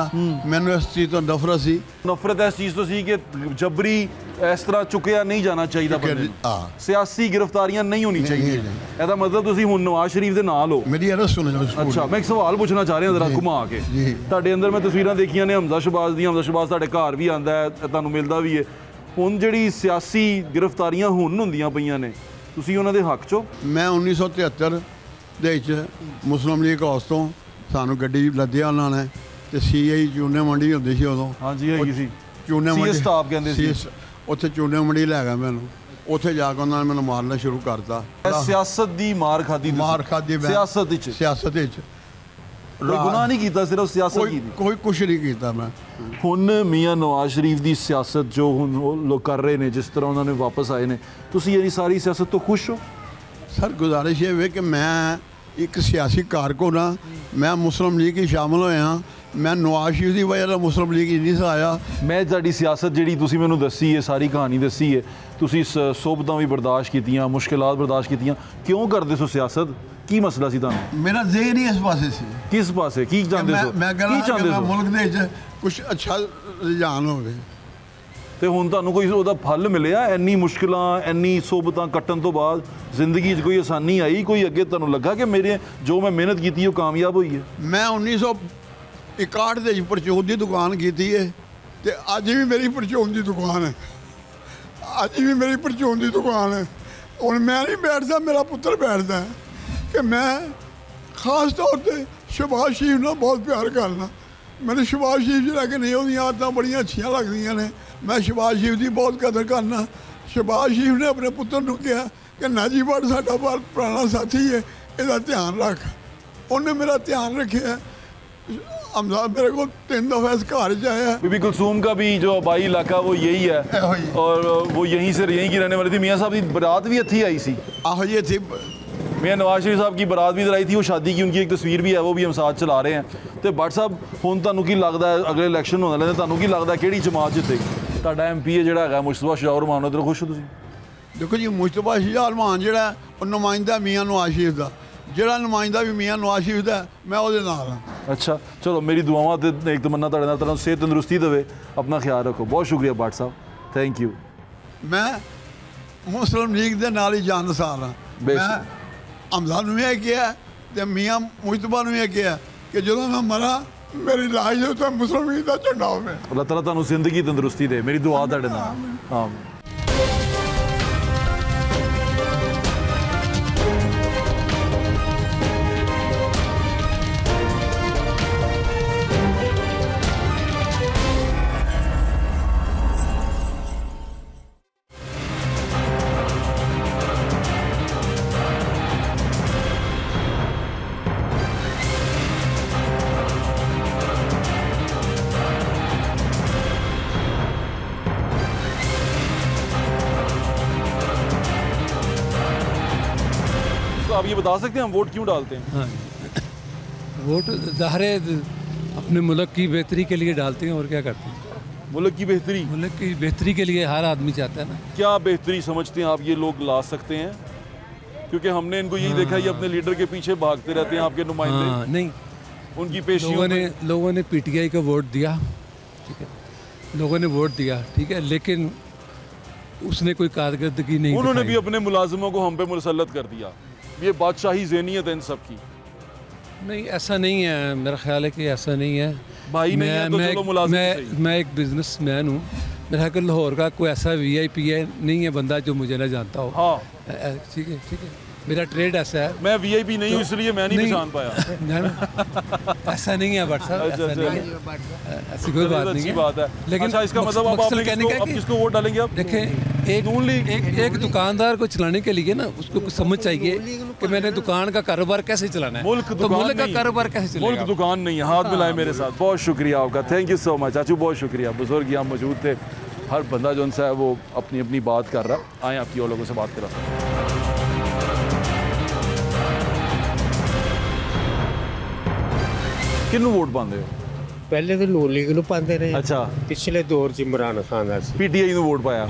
ਮੈਨੂੰ ਇਸ ਚੀਜ਼ ਤੋਂ ਨਫ਼ਰਤ ਸੀ। ਨਫ਼ਰਤ ਇਸ ਚੀਜ਼ ਤੋਂ ਸੀ ਕਿ ਜਬਰੀ ਇਸ ਤਰ੍ਹਾਂ ਚੁੱਕਿਆ ਨਹੀਂ ਜਾਣਾ ਚਾਹੀਦਾ ਬੰਦੇ ਨੂੰ, ਸਿਆਸੀ ਗ੍ਰਿਫਤਾਰੀਆਂ ਨਹੀਂ ਹੋਣੀ ਚਾਹੀਦੀਆਂ। ਇਹਦਾ ਮਤਲਬ ਤੁਸੀਂ ਹੁਣ ਨਵਾਜ਼ ਸ਼ਰੀਫ ਦੇ ਨਾਲ ਹੋ? ਮੇਰੀ ਅਰਜ਼ ਸੁਣੋ। ਅੱਛਾ, ਮੈਂ ਇੱਕ ਸਵਾਲ ਪੁੱਛਣਾ ਚਾਹ ਰਿਹਾ ਜ਼ਰਾ ਘੁਮਾ ਕੇ। ਤੁਹਾਡੇ ਅੰਦਰ ਮੈਂ ਤਸਵੀਰਾਂ ਦੇਖੀਆਂ ਨੇ ਹਮਜ਼ਾ ਸ਼ਬਾਜ਼ ਦੀਆਂ, ਹਮਜ਼ਾ ਸ਼ਬਾਜ਼ ਤੁਹਾਡੇ ਘਰ ਵੀ ਆਉਂਦਾ ਹੈ, ਤੁਹਾਨੂੰ ਮਿਲਦਾ ਵੀ ਹੈ। ਹੁਣ ਜਿਹੜੀ ਸਿਆਸੀ ਗ੍ਰਿਫਤਾਰੀਆਂ ਹੁਣ ਹੁੰਦੀਆਂ ਪਈਆਂ ਨੇ, ਤੁਸੀਂ ਉਹਨਾਂ ਦੇ ਹੱਕ 'ਚੋਂ? ਮੈਂ 1973 ਦੇ ਵਿੱਚ ਮੁਸਲਿਮ ਲੀਗ ਹਾਊਸ ਤੋਂ ਸਾਨੂੰ ਗੱਡੀ ਲੱਦਿਆ ਉਹਨਾਂ ਨੇ, ਤੇ ਸੀਆਈ ਚੂਨੇ ਮੰਡੀ ਹੁੰਦੀ ਸੀ ਉਦੋਂ। ਹਾਂਜੀ ਹੈਗੀ ਸੀ, ਚੂਨੇ ਮੰਡੀ ਸਟਾਪ ਕਹਿੰਦੇ ਸੀ। ਉੱਥੇ ਚੂਨੇ ਮੰਡੀ ਲੈ ਗਿਆ ਮੈਨੂੰ, ਉੱਥੇ ਜਾ ਕੇ ਉਹਨਾਂ ਨੇ ਮੈਨੂੰ ਮਾਰਨਾ ਸ਼ੁਰੂ ਕਰਤਾ। ਸਿਆਸਤ ਦੀ ਮਾਰ ਖਾਦੀ ਸਿਆਸਤ ਵਿੱਚ ਕੋਈ ਗੁਨਾਹ ਨਹੀਂ ਕੀਤਾ, ਸਿਰਫ ਸਿਆਸਤ ਕੀਤੀ, ਕੋਈ ਕੁਛ ਨਹੀਂ ਕੀਤਾ ਮੈਂ। ਹੁਣ ਮੀਆਂ ਨਵਾਜ਼ ਸ਼ਰੀਫ ਦੀ ਸਿਆਸਤ ਜੋ ਹੁਣ ਉਹ ਲੋਕ ਕਰ ਰਹੇ ਨੇ, ਜਿਸ ਤਰ੍ਹਾਂ ਉਹਨਾਂ ਨੇ ਵਾਪਸ ਆਏ ਨੇ, ਤੁਸੀਂ ਇਹਦੀ ਸਾਰੀ ਸਿਆਸਤ ਤੋਂ ਖੁਸ਼ ਹੋ? ਸਰ ਗੁਜ਼ਾਰਿਸ਼ ਇਹ ਵੇ ਕਿ ਮੈਂ ਇੱਕ ਸਿਆਸੀ ਕਾਰਕੁਨ ਹਾਂ, ਮੈਂ ਮੁਸਲਿਮ ਲੀਗ ਹੀ ਸ਼ਾਮਿਲ ਹੋਇਆ, ਮੈਂ ਨਵਾਜ਼ ਸ਼ਰੀਫ ਦੀ ਵਜ੍ਹਾ ਨਾਲ ਮੁਸਲਿਮ ਲੀਗ ਨਹੀਂ ਸੀ ਆਇਆ। ਮੈਂ ਤੁਹਾਡੀ ਸਿਆਸਤ ਜਿਹੜੀ ਤੁਸੀਂ ਮੈਨੂੰ ਦੱਸੀ ਹੈ, ਸਾਰੀ ਕਹਾਣੀ ਦੱਸੀ ਹੈ, ਤੁਸੀਂ ਸੋਬਤਾਂ ਵੀ ਬਰਦਾਸ਼ਤ ਕੀਤੀਆਂ, ਮੁਸ਼ਕਿਲਾਤ ਬਰਦਾਸ਼ਤ ਕੀਤੀਆਂ, ਕਿਉਂ ਕਰਦੇ ਸੋ ਸਿਆਸਤ? ਕੀ ਮਸਲਾ ਸੀ ਤੁਹਾਨੂੰ? ਮੇਰਾ ਜ਼ਿਹਨ ਹੀ ਇਸ ਪਾਸੇ ਸੀ। ਕਿਸ ਪਾਸੇ? ਕੀ ਚਾਹੁੰਦੇ ਸੋ? ਮੈਂ ਕਹਿੰਦਾ ਮੁਲਕ ਦੇ ਵਿੱਚ ਕੁਝ ਅੱਛਾ ਰੁਝਾਨ ਹੋਵੇ। ਤੇ ਹੁਣ ਤੁਹਾਨੂੰ ਕੋਈ ਉਹਦਾ ਫਲ ਮਿਲਿਆ? ਇੰਨੀ ਮੁਸ਼ਕਿਲਾਂ, ਇੰਨੀ ਸੋਬਤਾਂ ਕੱਟਣ ਤੋਂ ਬਾਅਦ ਜ਼ਿੰਦਗੀ 'ਚ ਕੋਈ ਆਸਾਨੀ ਆਈ? ਕੋਈ ਅੱਗੇ ਤੁਹਾਨੂੰ ਲੱਗਾ ਕਿ ਮੇਰੇ ਜੋ ਮੈਂ ਮਿਹਨਤ ਕੀਤੀ ਉਹ ਕਾਮਯਾਬ ਹੋਈ ਹੈ? ਮੈਂ 1961 ਦੇ ਵਿੱਚ ਪਰਚੂਨ ਦੀ ਦੁਕਾਨ ਕੀਤੀ ਹੈ, ਤੇ ਅੱਜ ਵੀ ਮੇਰੀ ਪਰਚੂਨ ਦੀ ਦੁਕਾਨ ਹੈ। ਅੱਜ ਵੀ ਮੇਰੀ ਪਰਚੂਨ ਦੀ ਦੁਕਾਨ ਹੈ। ਹੁਣ ਮੈਂ ਨਹੀਂ ਬੈਠਦਾ, ਮੇਰਾ ਪੁੱਤਰ ਬੈਠਦਾ ਕਿ ਮੈਂ ਖਾਸ ਤੌਰ 'ਤੇ ਸ਼ਬਾਜ਼ ਸ਼ਰੀਫ ਨਾਲ ਬਹੁਤ ਪਿਆਰ ਕਰਨਾ। ਮੈਨੂੰ ਸ਼ਬਾਜ਼ ਸ਼ਰੀਫ ਜਿਹੜਾ ਕਿ ਨਹੀਂ, ਉਹਦੀਆਂ ਆਦਤਾਂ ਬੜੀਆਂ ਅੱਛੀਆਂ ਲੱਗਦੀਆਂ ਨੇ। ਮੈਂ ਸ਼ਬਾਜ਼ ਸ਼ਰੀਫ ਦੀ ਬਹੁਤ ਕਦਰ ਕਰਨਾ। ਸ਼ਬਾਜ਼ ਸ਼ਰੀਫ ਨੇ ਆਪਣੇ ਪੁੱਤਰ ਨੂੰ ਕਿਹਾ ਕਿ ਨਾਜੀ ਭੱਟ ਸਾਡਾ ਬਹੁਤ ਪੁਰਾਣਾ ਸਾਥੀ ਹੈ, ਇਹਦਾ ਧਿਆਨ ਰੱਖ। ਉਹਨੇ ਮੇਰਾ ਧਿਆਨ ਰੱਖਿਆ। हमजा मेरे को 3 दफ़ा इस घर जाया। बीबी कुलसूम का भी जो आबाई इलाका वो यही है, और वो यहीं से यहीं की रहने वाली थी। मियाँ साहब की बारात भी अच्छी आई सी। आहो ये थी मियाँ नवाज शरीफ साहब की बारात भी इधर आई थी, वो शादी की उनकी एक तस्वीर भी है, वो भी हम साथ चला रहे हैं। तो भट्ट साहब हुण तुहानूं की लगता है अगले इलैक्शन होने वाले, तुहानूं की लगता है किहड़ी जमात जितेगी? तुहाडा MP जिहड़ा है मुस्तफा शजाउर रहमान, उधर खुश हो तुसीं? देखो जी, मुस्तफा शजाउर रहमान जिहड़ा वो नुमाइंदा मियाँ नवाज शरीफ दा, जिहड़ा नुमाइंदा भी मियाँ नवाज शरीफ दा, मैं उहदे नाल हां। अच्छा चलो, मेरी दुआवां ते एक तमन्ना तुहाडे नाल, तुहानूं सेहत तंदुरुस्ती देवे, अपना ख्याल रखो। बहुत शुक्रिया भट्ट साहब। Thank you. मैं मुस्लिम लीग ਦੇ ਨਾਲ ਹੀ ਜਾਨਸਾਰ ਹਾਂ। ਮੈਂ ਹਮਜ਼ਾ ਨੂੰ ਇਹ ਕਿਹਾ ਤੇ ਮੀਆਂ ਮੁਜਤਬਾ ਨੂੰ ਇਹ ਕਿਹਾ ਕਿ ਜਦੋਂ ਮੈਂ ਮਰਾਂ ਮੇਰੀ ਲਾਸ਼ ਦੇ ਉੱਤੇ ਮੁਸਲਿਮ ਲੀਗ ਦਾ ਝੰਡਾ ਹੋਵੇ। ਅੱਲਾਹ ਤਾਲਾ ਤੁਹਾਨੂੰ ਜ਼ਿੰਦਗੀ ਤੰਦਰੁਸਤੀ ਦੇ। ਮੇਰੀ ਦੁਆ ਤੁਹਾਡੇ ਨਾਲ। ਆਮੀਨ। आप ये बता सकते हैं हम वोट क्यों डालते हैं? हाँ, वोट ज़ाहिर है अपने मुल्क की बेहतरी के लिए डालते हैं और क्या करते हैं। मुल्क की बेहतरी? मुल्क की बेहतरी के लिए हर आदमी चाहता है ना। क्या बेहतरी समझते हैं आप ये लोग ला सकते हैं? क्योंकि हमने इनको यही देखा, ये अपने लीडर के पीछे भागते रहते हैं आपके नुमाइंदे। हाँ, नहीं, उनकी पेशियों लोगों ने PTI को वोट दिया, ठीक है, लोगों ने वोट दिया, ठीक है, लेकिन उसने कोई कारकर्दगी नहीं। उन्होंने भी अपने मुलाजिमों को हम पे मुसल्लत कर दिया। ये बादशाही ज़हनियत है इन सब की। नहीं, ऐसा नहीं है, मेरा ख्याल है कि ऐसा नहीं है। भाई नहीं है तो चलो मुलाजिम। मैं एक बिजनेसमैन हूँ, मेरा ख्याल लाहौर का कोई ऐसा VIP है नहीं है बंदा जो मुझे ना जानता हो। हाँ, ठीक है, ठीक है, मेरा ट्रेड ऐसा है। मैं VIP नहीं हूँ इसलिए मैं नहीं पहचान पाया। ऐसा नहीं है भट्ट साहब, ऐसा नहीं है, ऐसी कोई बात नहीं है। बात है। लेकिन अच्छा, इसका मतलब आप किसको वोट डालेंगे? आप देखें, एक दुकानदार को चलाने के लिए ना उसको कुछ समझ चाहिए कि मैंने दुकान का कारोबार कैसे चलाना है। मुल्क का कारोबार कैसे चलेगा? मुल्क दुकान नहीं है। हाथ मिलाए मेरे साथ। बहुत शुक्रिया आपका, थैंक यू सो मच चाचू, बहुत शुक्रिया। बुजुर्ग यहाँ मौजूद थे, हर बंदा जो उनसे है वो अपनी अपनी बात कर रहा। आए आपकी और लोगों से बात करा। किन्नू वोट पाते हो? पहले तो नून लीग ਨੂੰ ਪਾਉਂਦੇ ਰਹੇ। अच्छा, ਪਿਛਲੇ ਦੌਰ 'ਚ ਇਮਰਾਨ ਖਾਨ ਦਾ ਸੀ। PTI ਨੂੰ ਵੋਟ ਪਾਇਆ।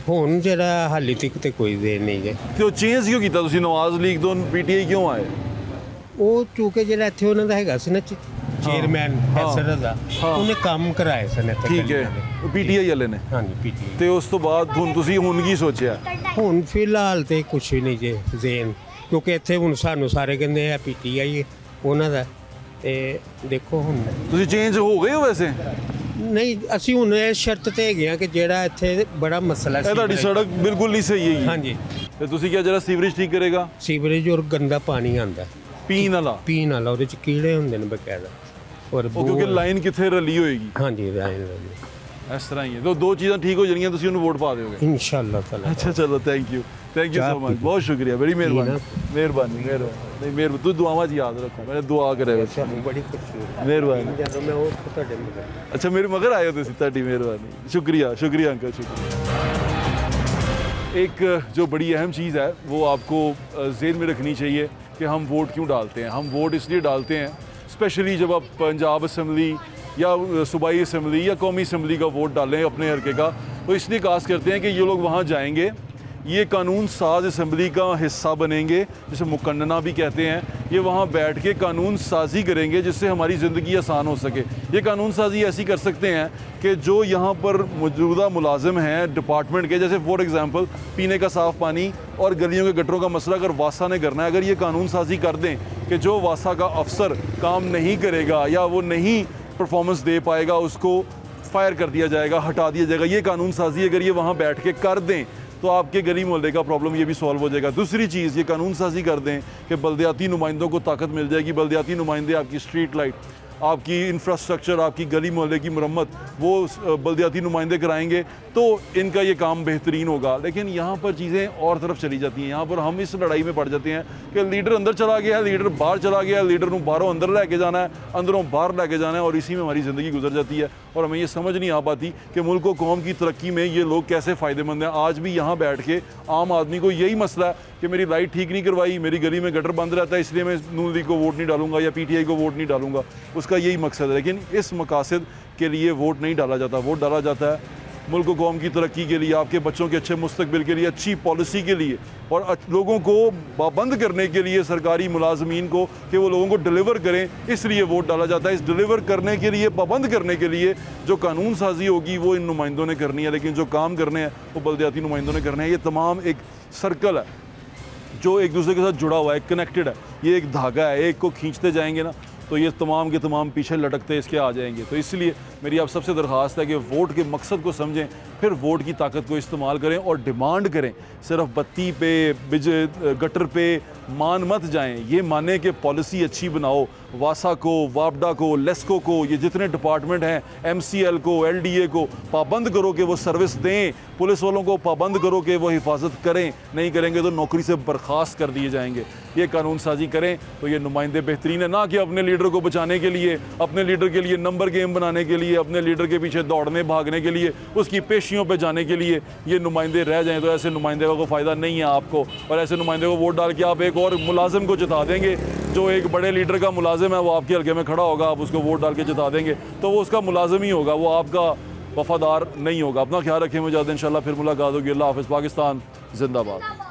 ਹੁਣ ਜਿਹੜਾ ਹਾਲੀ ਤੱਕ ਤੇ ਕੋਈ ਦੇ ਨਹੀਂ ਜੇ। ਤੇ ਉਹ ਚੇਂਜ ਕਿਉਂ ਕੀਤਾ ਤੁਸੀਂ? ਨਵਾਜ਼ ਲੀਗ ਤੋਂ PTI ਕਿਉਂ ਆਏ? ਉਹ ਚੂਕੇ ਜਿਹੜਾ ਇੱਥੇ ਉਹਨਾਂ ਦਾ ਹੈਗਾ ਸੀ ਨਾ ਚੇਅਰਮੈਨ ਐਸਰ ਦਾ, ਉਹਨੇ ਕੰਮ ਕਰਾਏ ਸਨ ਇੱਥੇ। ਠੀਕ ਹੈ, PTI ਵਾਲੇ ਨੇ। ਹਾਂਜੀ, PTI। ਤੇ ਉਸ ਤੋਂ ਬਾਅਦ ਹੁਣ ਤੁਸੀਂ ਹੁਣ ਕੀ ਸੋਚਿਆ? ਹੁਣ ਫਿਲਹਾਲ ਤੇ ਕੁਛ ਵੀ ਨਹੀਂ ਜੇ ਜ਼ੇਨ, ਕਿਉਂਕਿ ਇੱਥੇ ਹੁਣ ਸਾਨੂੰ ਸਾਰੇ ਕਹਿੰਦੇ ਆ PTI ਉਹਨਾਂ ਦਾ। ਤੇ ਦੇਖੋ ਹੁਣ ਤੁਸੀਂ ਚੇਂਜ ਹੋ ਗਏ ਹੋ ਵੈਸੇ? ਨਹੀਂ, ਅਸੀਂ ਹੁਣ ਇਹ ਸ਼ਰਤ ਤੇ ਹੈਗੇ ਆ ਕਿ ਜਿਹੜਾ ਇੱਥੇ ਬੜਾ ਮਸਲਾ ਸੀ। ਇਹ ਤੁਹਾਡੀ ਸੜਕ ਬਿਲਕੁਲ ਨਹੀਂ ਸਹੀ ਹੈ। ਹਾਂਜੀ। ਤੇ ਤੁਸੀਂ ਕਿਹਾ ਜਿਹੜਾ ਸੀਵਰੇਜ ਠੀਕ ਕਰੇਗਾ? ਸੀਵਰੇਜ ਔਰ ਗੰਦਾ ਪਾਣੀ ਆਉਂਦਾ ਪੀਣ ਵਾਲਾ ਉਹਦੇ 'ਚ ਕੀੜੇ ਹੁੰਦੇ ਨੇ ਬਕਾਇਦਾ। ਔਰ ਕਿਉਂਕਿ ਲਾਈਨ ਕਿੱਥੇ ਰਲੀ ਹੋਏਗੀ। ਹਾਂਜੀ, ਲਾਈਨ ਰਲੀ ਇਸ ਤਰ੍ਹਾਂ ਹੀ ਹੈ। तो 2 चीज़ां ठीक हो जाएंगी, ਤੁਸੀਂ ਉਹਨੂੰ ਵੋਟ ਪਾ ਦਿਓਗੇ इंशाअल्लाह ताला। अच्छा, चलो, थैंक यू सो मच, बहुत शुक्रिया, बड़ी मेहरबानी। नहीं मेहरबानी, तू दुआवां च याद रखो, मैंने दुआ करे बड़ी खुशी मेहरबानी। मैं और ਤੁਹਾਡੇ ਮਗਰ। अच्छा, मेरे मगर आए हो तुसी, ਤੁਹਾਡੀ मेहरबानी, शुक्रिया अंकल, शुक्रिया। एक जो बड़ी अहम चीज़ है वो आपको ज़हन में रखनी चाहिए कि हम वोट क्यों डालते हैं। हम वोट इसलिए डालते हैं, स्पेशली जब आप पंजाब असम्बली या सूबाई असम्बली या कौमी असम्बली का वोट डालें अपने हल्के का, तो इसलिए कास्ट करते हैं कि ये लोग वहाँ जाएंगे, ये कानून साज असम्बली का हिस्सा बनेंगे, जिसे मुकन्नना भी कहते हैं। ये वहाँ बैठ के कानून साजी करेंगे जिससे हमारी ज़िंदगी आसान हो सके। ये कानून साजी ऐसी कर सकते हैं कि जो यहाँ पर मौजूदा मुलाजिम हैं डिपार्टमेंट के, जैसे फॉर एग्ज़ाम्पल पीने का साफ़ पानी और गलियों के गटरों का मसला अगर वासा ने करना है, अगर ये कानून साजी कर दें कि जो वासा का अफसर काम नहीं करेगा या वो नहीं परफॉर्मेंस दे पाएगा, उसको फायर कर दिया जाएगा, हटा दिया जाएगा। ये कानून साजी अगर ये वहाँ बैठ के कर दें तो आपके गली मोहल्ले का प्रॉब्लम ये भी सॉल्व हो जाएगा। दूसरी चीज़, ये कानून साजी कर दें कि बल्दियाती नुमाइंदों को ताकत मिल जाएगी। बल्दियाती नुमाइंदे आपकी स्ट्रीट लाइट, आपकी इंफ्रास्ट्रक्चर, आपकी गली मोहल्ले की मरम्मत वो बल्दियाती नुमाइंदे कराएंगे, तो इनका ये काम बेहतरीन होगा। लेकिन यहाँ पर चीज़ें और तरफ चली जाती हैं। यहाँ पर हम इस लड़ाई में पड़ जाते हैं कि लीडर अंदर चला गया है, लीडर बाहर चला गया है, लीडर को बाहरों अंदर लेके जाना है, अंदरों बाहर लेके जाना है, और इसी में हमारी ज़िंदगी गुजर जाती है। और हमें ये समझ नहीं आ पाती कि मुल्क व कौम की तरक्की में ये लोग कैसे फ़ायदेमंद हैं। आज भी यहाँ बैठ के आम आदमी को यही मसला है कि मेरी लाइट ठीक नहीं करवाई, मेरी गली में गटर बंद रहता है, इसलिए मैं नून लीग को वोट नहीं डालूंगा या PTI को वोट नहीं डालूंगा। उसका यही मकसद है। लेकिन इस मकासद के लिए वोट नहीं डाला जाता। वोट डाला जाता है मुल्क व कौम की तरक्की के लिए, आपके बच्चों के अच्छे मुस्तकबिल के लिए, अच्छी पॉलिसी के लिए और लोगों को पाबंद करने के लिए, सरकारी मुलाजमीन को कि वो लोगों को डिलीवर करें, इसलिए वोट डाला जाता है। इस डिलीवर करने के लिए, पाबंद करने के लिए जो कानून साजी होगी वो इन नुमाइंदों ने करनी है, लेकिन जो काम करने हैं वो बल्दियाती नुमाइंदों ने करने हैं। ये तमाम एक सर्कल है जो एक दूसरे के साथ जुड़ा हुआ है, कनेक्टेड है, ये एक धागा है, एक को खींचते जाएंगे ना तो ये तमाम के तमाम पीछे लटकते इसके आ जाएंगे। तो इसलिए मेरी आप सबसे दरख्वास्त है कि वोट के मकसद को समझें, फिर वोट की ताकत को इस्तेमाल करें और डिमांड करें। सिर्फ बत्ती पे, गटर पे मान मत जाएं, ये माने कि पॉलिसी अच्छी बनाओ, वासा को, वापडा को, लेस्को को, ये जितने डिपार्टमेंट हैं, MCL को, LDA को पाबंद करो कि वो सर्विस दें, पुलिस वालों को पाबंद करो कि वो हिफाजत करें, नहीं करेंगे तो नौकरी से बर्खास्त कर दिए जाएंगे। ये कानून साजी करें तो ये नुमाइंदे बेहतरीन है, ना कि अपने लीडर को बचाने के लिए, अपने लीडर के लिए नंबर गेम बनाने के लिए, अपने लीडर के पीछे दौड़ने भागने के लिए, उसकी पेशियों पे जाने के लिए ये नुमाइंदे रह जाएं। तो ऐसे नुमाइंदे का कोई फ़ायदा नहीं है आपको, और ऐसे नुमाइंदे को वोट डाल के आप एक और मुलाजिम को जिता देंगे, जो एक बड़े लीडर का मुलाजिम है वो आपके हल्के में खड़ा होगा, आप उसको वोट डाल के जिता देंगे तो वो उसका मुलाजिम ही होगा, वो आपका वफादार नहीं होगा। अपना ख्याल रखें, मुझे इंशाल्लाह फिर मुलाकात होगी। अल्लाह हाफ़िज़। पाकिस्तान जिंदाबाद।